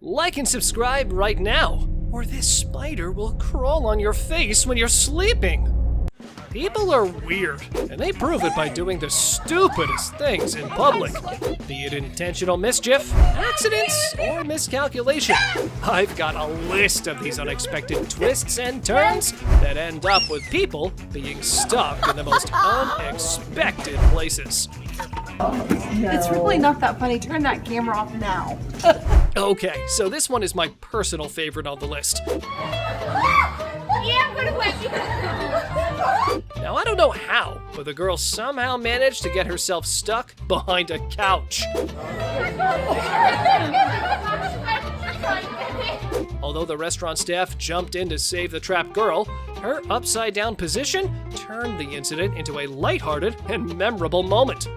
Like and subscribe right now, or this spider will crawl on your face when you're sleeping. People are weird, and they prove it by doing the stupidest things in public. Be it intentional mischief, accidents, or miscalculation. I've got a list of these unexpected twists and turns that end up with people being stuck in the most unexpected places. It's really not that funny. Turn that camera off now. Okay, so this one is my personal favorite on the list. Now, I don't know how, but the girl somehow managed to get herself stuck behind a couch. Although the restaurant staff jumped in to save the trapped girl, her upside-down position turned the incident into a lighthearted and memorable moment.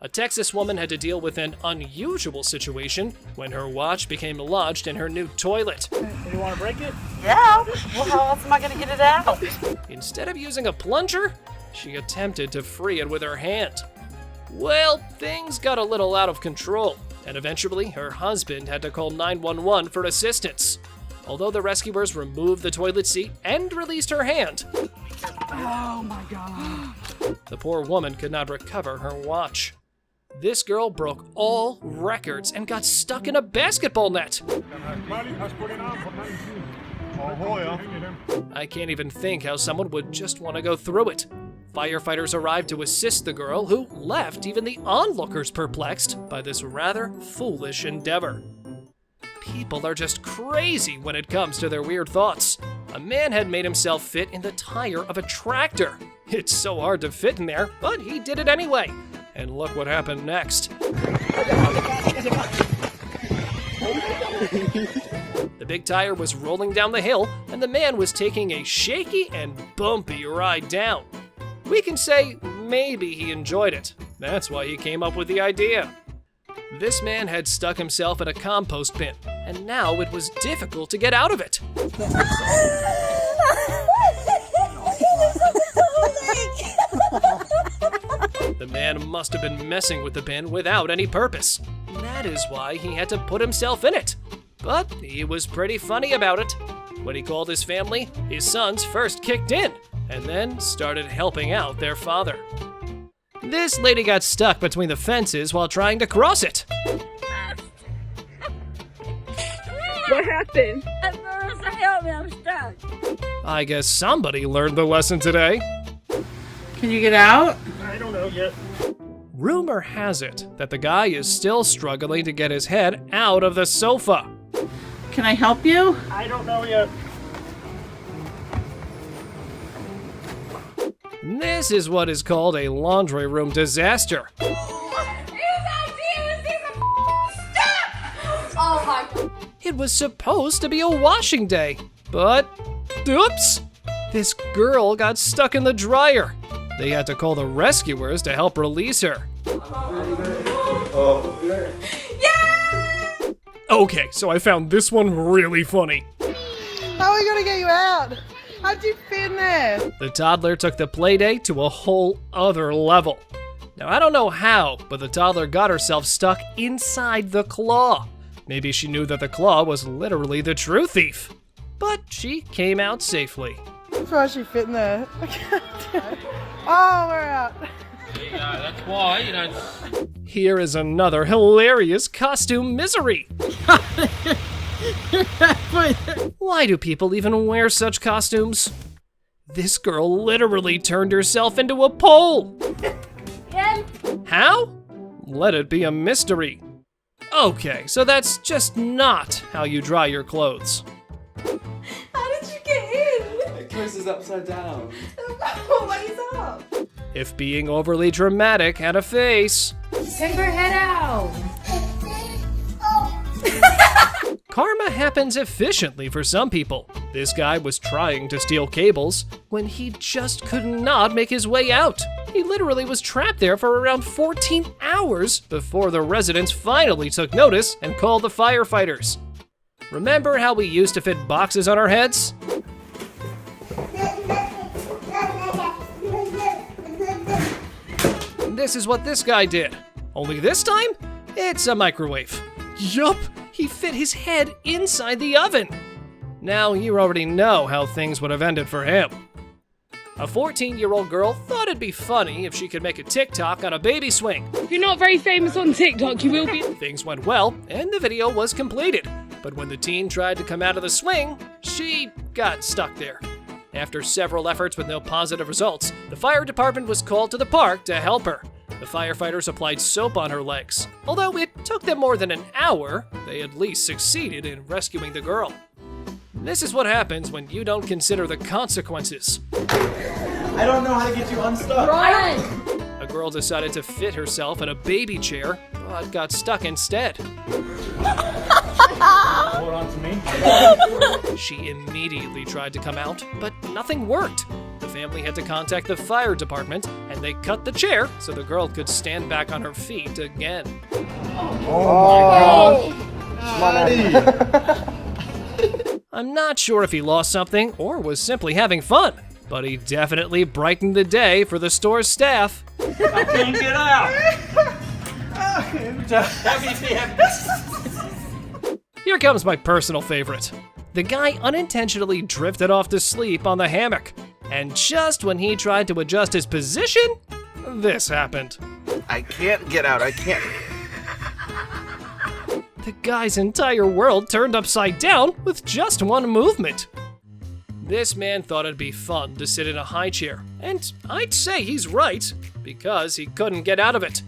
A Texas woman had to deal with an unusual situation when her watch became lodged in her new toilet. You want to break it? Yeah. Well, how else am I going to get it out? Instead of using a plunger, she attempted to free it with her hand. Well, things got a little out of control, and eventually her husband had to call 911 for assistance. Although the rescuers removed the toilet seat and released her hand, Oh my god. the poor woman could not recover her watch. This girl broke all records and got stuck in a basketball net. I can't even think how someone would just want to go through it. Firefighters arrived to assist the girl, who left even the onlookers perplexed by this rather foolish endeavor. People are just crazy when it comes to their weird thoughts. A man had made himself fit in the tire of a tractor. It's so hard to fit in there, but he did it anyway. And look what happened next. The big tire was rolling down the hill, and the man was taking a shaky and bumpy ride down. We can say maybe he enjoyed it. That's why he came up with the idea. This man had stuck himself in a compost bin, and now it was difficult to get out of it. The man must have been messing with the bin without any purpose. That is why he had to put himself in it. But he was pretty funny about it. When he called his family, his sons first kicked in, and then started helping out their father. This lady got stuck between the fences while trying to cross it. What happened? Help me, I'm stuck. I guess somebody learned the lesson today. Can you get out? I don't know yet. Rumor has it that the guy is still struggling to get his head out of the sofa. Can I help you? I don't know yet. This is what is called a laundry room disaster. Oh my god. It was supposed to be a washing day, but oops! This girl got stuck in the dryer. They had to call the rescuers to help release her. Okay, so I found this one really funny. How are we going to get you out? How'd you fit in there? The toddler took the playdate to a whole other level. Now, I don't know how, but the toddler got herself stuck inside the claw. Maybe she knew that the claw was literally the true thief. But she came out safely. That's why she fit in there. Oh, we're out. Yeah, that's why, you know. Here is another hilarious costume misery. Why do people even wear such costumes? This girl literally turned herself into a pole. How? Let it be a mystery. Okay, so that's just not how you dry your clothes. How did you get in? It curses upside down. What is up? If being overly dramatic had a face, Take her head out. karma happens efficiently for some people. This guy was trying to steal cables when he just could not make his way out. He literally was trapped there for around 14 hours before the residents finally took notice and called the firefighters. Remember how we used to fit boxes on our heads? this is what this guy did. Only this time, it's a microwave. Yup, he fit his head inside the oven. Now you already know how things would have ended for him. A 14-year-old girl thought it'd be funny if she could make a TikTok on a baby swing. If you're not very famous on TikTok, you will be. Things went well, and the video was completed. But when the teen tried to come out of the swing, she got stuck there. After several efforts with no positive results, the fire department was called to the park to help her. The firefighters applied soap on her legs. Although it took them more than an hour, they at least succeeded in rescuing the girl. This is what happens when you don't consider the consequences. I don't know how to get you unstuck. Run! A girl decided to fit herself in a baby chair, but got stuck instead. Hold on to me. She immediately tried to come out, but nothing worked. The family had to contact the fire department, and they cut the chair so the girl could stand back on her feet again. I'm not sure if he lost something or was simply having fun, but he definitely brightened the day for the store's staff. I can't get out. Here comes my personal favorite. The guy unintentionally drifted off to sleep on the hammock, and just when he tried to adjust his position, this happened. I can't get out. I can't. The guy's entire world turned upside down with just one movement. This man thought it'd be fun to sit in a high chair, and I'd say he's right, because he couldn't get out of it.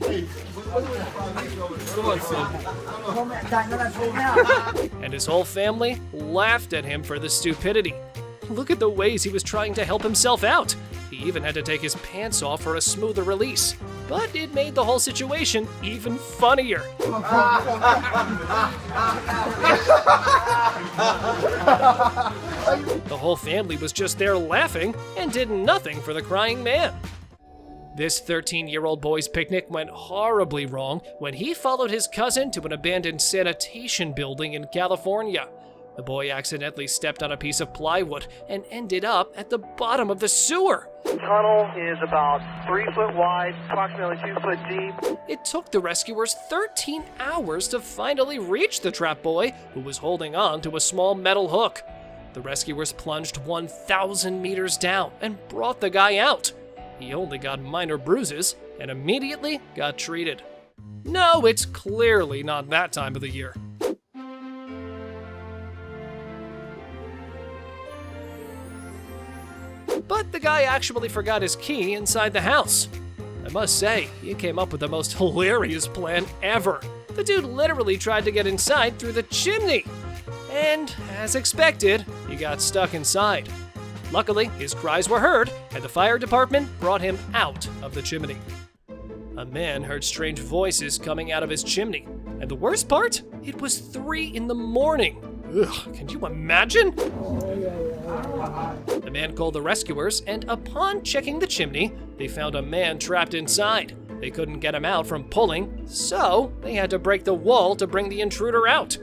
And his whole family laughed at him for the stupidity. Look at the ways he was trying to help himself out. He even had to take his pants off for a smoother release. But it made the whole situation even funnier. The whole family was just there laughing and did nothing for the crying man. This 13-year-old boy's picnic went horribly wrong when he followed his cousin to an abandoned sanitation building in California. The boy accidentally stepped on a piece of plywood and ended up at the bottom of the sewer. The tunnel is about 3 foot wide, approximately 2 foot deep. It took the rescuers 13 hours to finally reach the trapped boy, who was holding on to a small metal hook. The rescuers plunged 1,000 meters down and brought the guy out. He only got minor bruises and immediately got treated. No, it's clearly not that time of the year. But the guy actually forgot his key inside the house. I must say, he came up with the most hilarious plan ever. The dude literally tried to get inside through the chimney. And, as expected, he got stuck inside. Luckily, his cries were heard, and the fire department brought him out of the chimney. A man heard strange voices coming out of his chimney. And the worst part? It was 3 in the morning. Ugh, can you imagine? The man called the rescuers, and upon checking the chimney, they found a man trapped inside. They couldn't get him out from pulling, so they had to break the wall to bring the intruder out.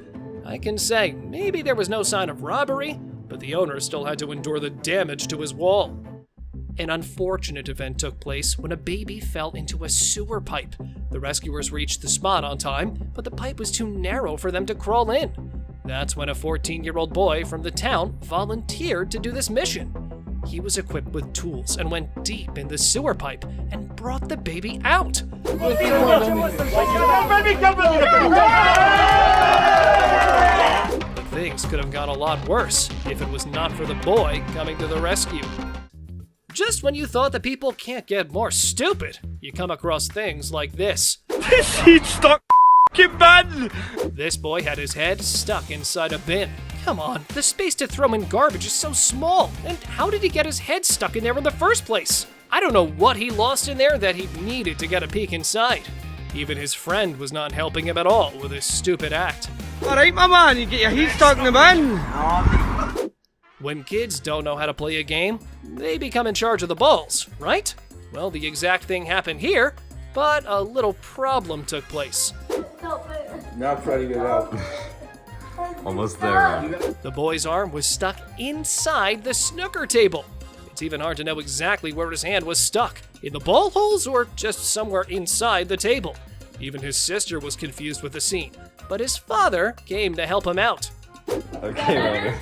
I can say, maybe there was no sign of robbery, but the owner still had to endure the damage to his wall. An unfortunate event took place when a baby fell into a sewer pipe. The rescuers reached the spot on time, but the pipe was too narrow for them to crawl in. That's when a 14-year-old boy from the town volunteered to do this mission. He was equipped with tools and went deep in the sewer pipe and brought the baby out. But things could have gone a lot worse if it was not for the boy coming to the rescue. Just when you thought that people can't get more stupid, you come across things like this. This heat's stuck, man. This boy had his head stuck inside a bin. Come on, the space to throw in garbage is so small, and how did he get his head stuck in there in the first place? I don't know what he lost in there that he needed to get a peek inside. Even his friend was not helping him at all with his stupid act. Alright, my man, you get your heat stuck in the bin. When kids don't know how to play a game, they become in charge of the balls, right? Well, the exact thing happened here, but a little problem took place. Now try to get out. Almost there. The boy's arm was stuck inside the snooker table. It It's even hard to know exactly where his hand was stuck, in the ball holes or just somewhere inside the table. Even his sister was confused with the scene, but his father came to help him out. Okay,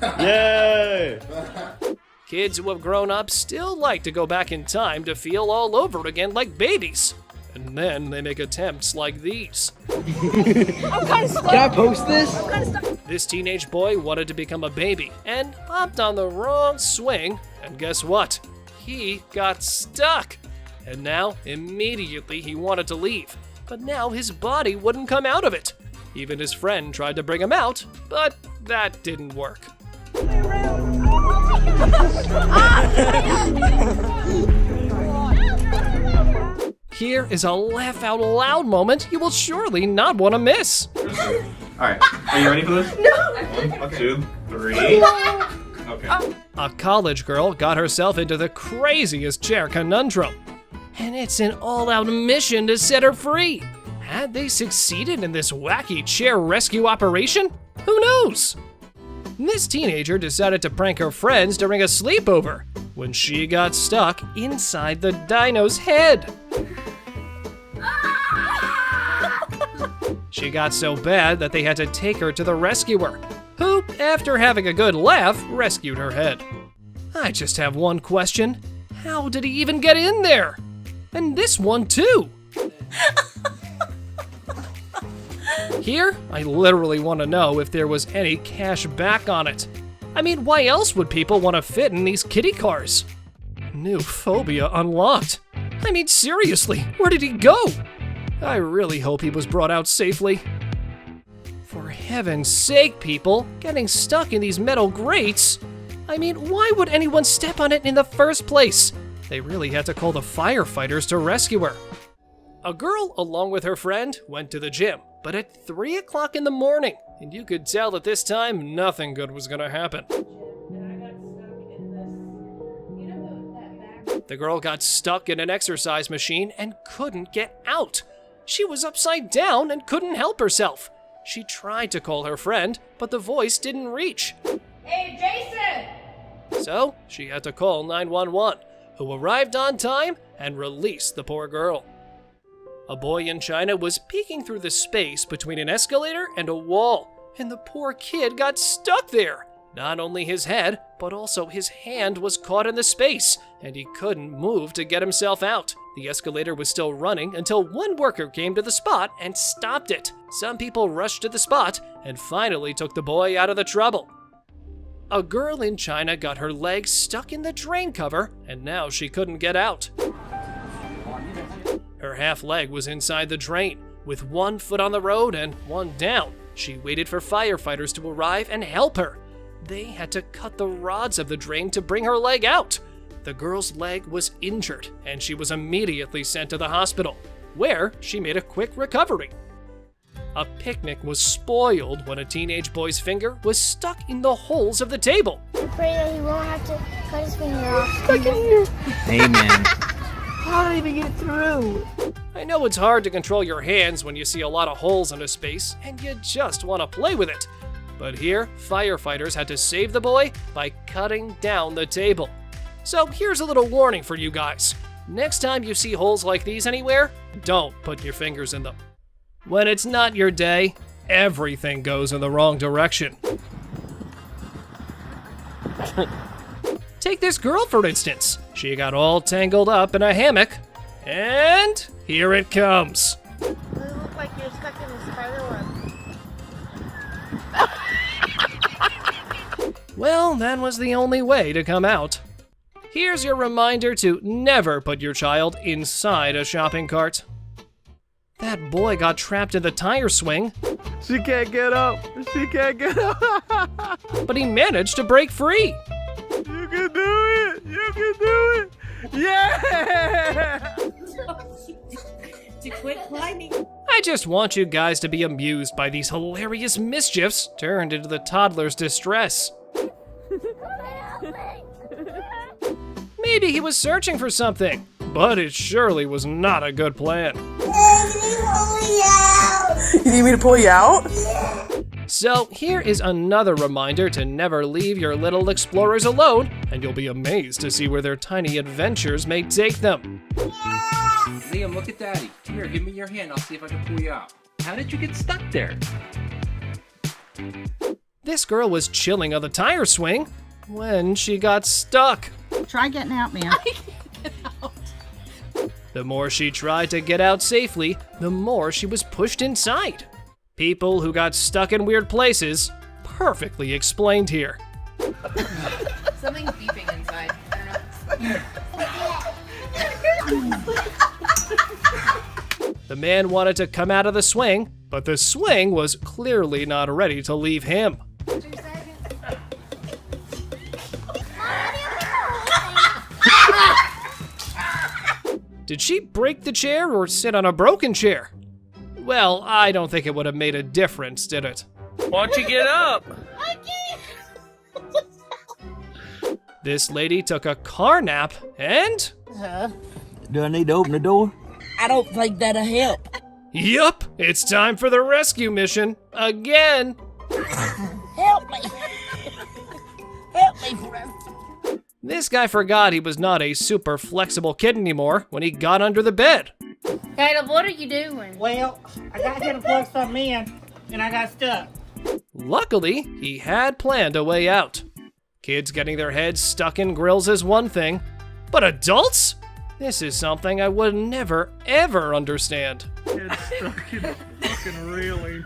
Roman. Yay! Kids who have grown up still like to go back in time to feel all over again like babies. And then they make attempts like these. Can I post this? This teenage boy wanted to become a baby and hopped on the wrong swing, and guess what? He got stuck. And now, immediately he wanted to leave, but now his body wouldn't come out of it. Even his friend tried to bring him out, but that didn't work. Here is a laugh out loud moment you will surely not want to miss. Alright, are you ready for this? No! 1, 2, 3. Okay. A college girl got herself into the craziest chair conundrum. And it's an all-out mission to set her free. Had they succeeded in this wacky chair rescue operation? Who knows? This teenager decided to prank her friends during a sleepover when she got stuck inside the dino's head. She got so bad that they had to take her to the rescuer, who, after having a good laugh, rescued her head. I just have one question. How did he even get in there? And this one too. Here, I literally want to know if there was any cash back on it. I mean, why else would people want to fit in these kiddie cars? New phobia unlocked. I mean, seriously, where did he go? I really hope he was brought out safely. For heaven's sake, people, getting stuck in these metal grates. I mean, why would anyone step on it in the first place? They really had to call the firefighters to rescue her. A girl, along with her friend, went to the gym, but at 3 o'clock in the morning, and you could tell that this time nothing good was gonna happen. The girl got stuck in an exercise machine and couldn't get out. She was upside down and couldn't help herself. She tried to call her friend, but the voice didn't reach. Hey, Jason! So she had to call 911, who arrived on time and released the poor girl. A boy in China was peeking through the space between an escalator and a wall, and the poor kid got stuck there. Not only his head, but also his hand was caught in the space, and he couldn't move to get himself out. The escalator was still running until one worker came to the spot and stopped it. Some people rushed to the spot and finally took the boy out of the trouble. A girl in China got her leg stuck in the drain cover, and now she couldn't get out. Her half leg was inside the drain, with one foot on the road and one down. She waited for firefighters to arrive and help her. They had to cut the rods of the drain to bring her leg out. The girl's leg was injured, and she was immediately sent to the hospital, where she made a quick recovery. A picnic was spoiled when a teenage boy's finger was stuck in the holes of the table. Pray that he won't have to cut his finger off. Stuck in here. Amen. How did I even get through? I know it's hard to control your hands when you see a lot of holes in a space, and you just want to play with it. But here, firefighters had to save the boy by cutting down the table. So here's a little warning for you guys. Next time you see holes like these anywhere, don't put your fingers in them. When it's not your day, everything goes in the wrong direction. Take this girl, for instance. She got all tangled up in a hammock, and here it comes. You look like you're stuck in a spider web. Well, that was the only way to come out. Here's your reminder to never put your child inside a shopping cart. That boy got trapped in the tire swing, She can't get up. She can't get up. but he managed to break free. You can do it. You can do it. Yeah. To quit climbing. I just want you guys to be amused by these hilarious mischiefs turned into the toddler's distress. Maybe he was searching for something, but it surely was not a good plan. You need me to pull you out? So here is another reminder to never leave your little explorers alone, and you'll be amazed to see where their tiny adventures may take them. Liam, look at Daddy. Come here, give me your hand. I'll see if I can pull you out. How did you get stuck there? This girl was chilling on the tire swing when she got stuck. Try getting out, man. The more she tried to get out safely, the more she was pushed inside. People who got stuck in weird places, perfectly explained here. Something's beeping inside. I don't know. The man wanted to come out of the swing, but the swing was clearly not ready to leave him. Did she break the chair or sit on a broken chair? Well, I don't think it would have made a difference, did it? Why don't you get up? This lady took a car nap and... Do I need to open the door? I don't think that'll help. Yup, it's time for the rescue mission again. Help me. Help me, friend. This guy forgot he was not a super flexible kid anymore when he got under the bed. Caleb, what are you doing? Well, I got here to plug something in, and I got stuck. Luckily, he had planned a way out. Kids getting their heads stuck in grills is one thing, but adults? This is something I would never, ever understand. It's stuck in a fucking railing.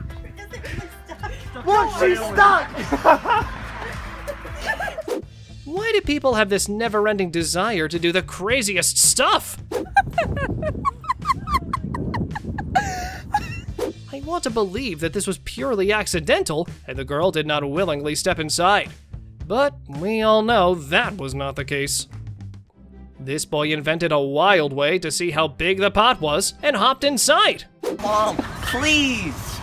Look, she's stuck! Why do people have this never-ending desire to do the craziest stuff? I want to believe that this was purely accidental and the girl did not willingly step inside. But we all know that was not the case. This boy invented a wild way to see how big the pot was and hopped inside. Mom, please!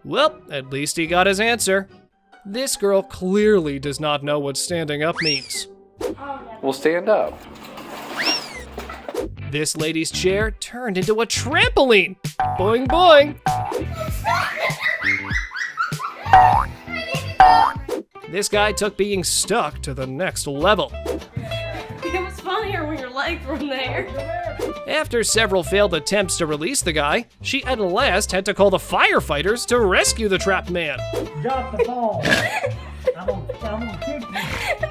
Well, at least he got his answer. This girl clearly does not know what standing up means. We'll stand up. This lady's chair turned into a trampoline. Boing, boing. This guy took being stuck to the next level. It was funnier when your legs were in there. After several failed attempts to release the guy, she at last had to call the firefighters to rescue the trapped man. Drop the ball. I'm gonna kick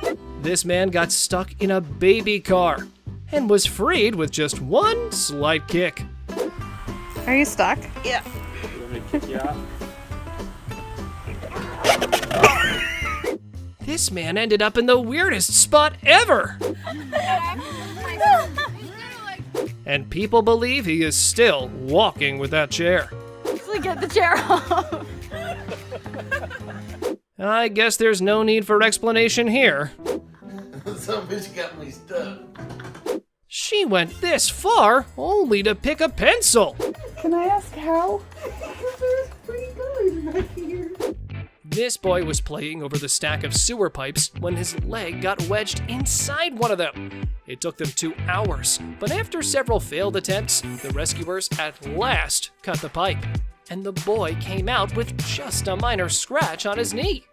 you. This man got stuck in a baby car and was freed with just one slight kick. Are you stuck? Yeah. This man ended up in the weirdest spot ever. And people believe he is still walking with that chair. Actually, get the chair off. I guess there's no need for explanation here. Some bitch got me stuck. She went this far only to pick a pencil. Can I ask how? Because there's pretty good back here. This boy was playing over the stack of sewer pipes when his leg got wedged inside one of them. It took them 2 hours, but after several failed attempts, the rescuers at last cut the pipe, and the boy came out with just a minor scratch on his knee.